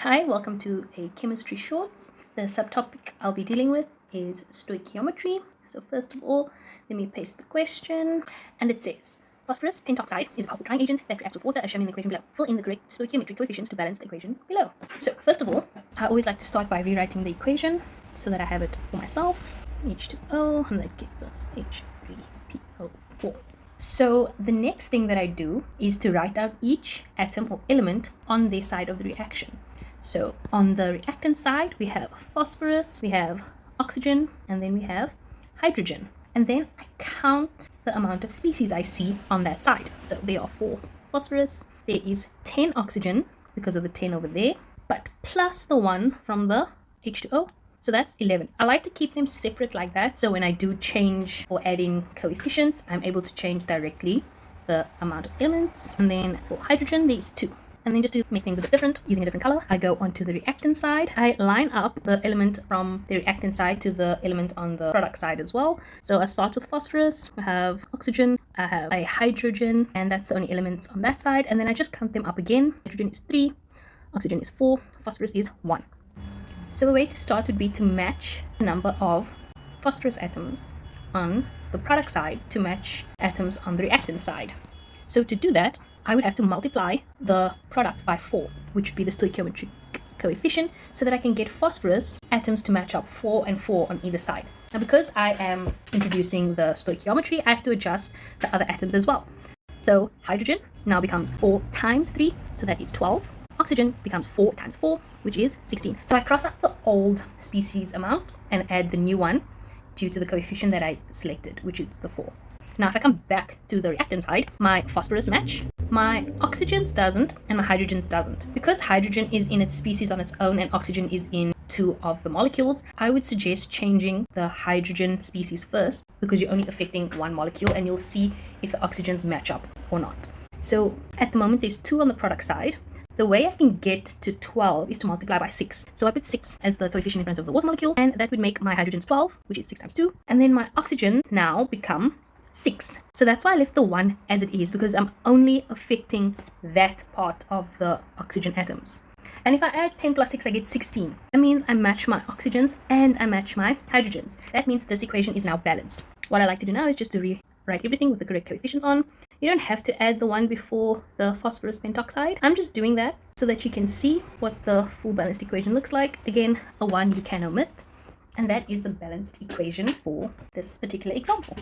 Hi, welcome to a chemistry shorts. The subtopic I'll be dealing with is stoichiometry. So first of all, let me paste the question, and it says, phosphorus pentoxide is a powerful drying agent that reacts with water as shown in the equation below. Fill in the correct stoichiometric coefficients to balance the equation below. So first of all, I always like to start by rewriting the equation so that I have it for myself. H2O, and that gives us H3PO4. So the next thing that I do is to write out each atom or element on their side of the reaction. So on the reactant side, we have phosphorus, we have oxygen, and then we have hydrogen. And then I count the amount of species I see on that side. So there are 4 phosphorus, there is 10 oxygen because of the 10 over there, but plus the 1 from the H2O. So that's 11. I like to keep them separate like that. So when I do change or add in coefficients, I'm able to change directly the amount of elements. And then for hydrogen, there's 2. And then just to make things a bit different, using a different color, I go onto the reactant side. I line up the element from the reactant side to the element on the product side as well. So I start with phosphorus, I have oxygen, I have a hydrogen, and that's the only elements on that side. And then I just count them up again. Hydrogen is 3, oxygen is 4, phosphorus is 1. So a way to start would be to match the number of phosphorus atoms on the product side to match atoms on the reactant side. So to do that, I would have to multiply the product by 4, which would be the stoichiometric coefficient, so that I can get phosphorus atoms to match up 4 and 4 on either side. Now because I am introducing the stoichiometry, I have to adjust the other atoms as well. So hydrogen now becomes 4 times 3, so that is 12. Oxygen becomes 4 times 4, which is 16. So I cross out the old species amount and add the new one due to the coefficient that I selected, which is the 4. Now if I come back to the reactant side, my phosphorus match, my oxygens doesn't, and my hydrogens doesn't. Because hydrogen is in its species on its own and oxygen is in 2 of the molecules, I would suggest changing the hydrogen species first, because you're only affecting 1 molecule and you'll see if the oxygens match up or not. So at the moment there's 2 on the product side. The way I can get to 12 is to multiply by 6. So I put 6 as the coefficient in front of the water molecule, and that would make my hydrogens 12, which is 6 times 2. And then my oxygens now become 6. So that's why I left the 1 as it is, because I'm only affecting that part of the oxygen atoms. And if I add 10 plus 6, I get 16. That means I match my oxygens and I match my hydrogens. That means this equation is now balanced. What I like to do now is just to rewrite everything with the correct coefficients on. You don't have to add the one before the phosphorus pentoxide. I'm just doing that so that you can see what the full balanced equation looks like. Again, a 1 you can omit. And that is the balanced equation for this particular example.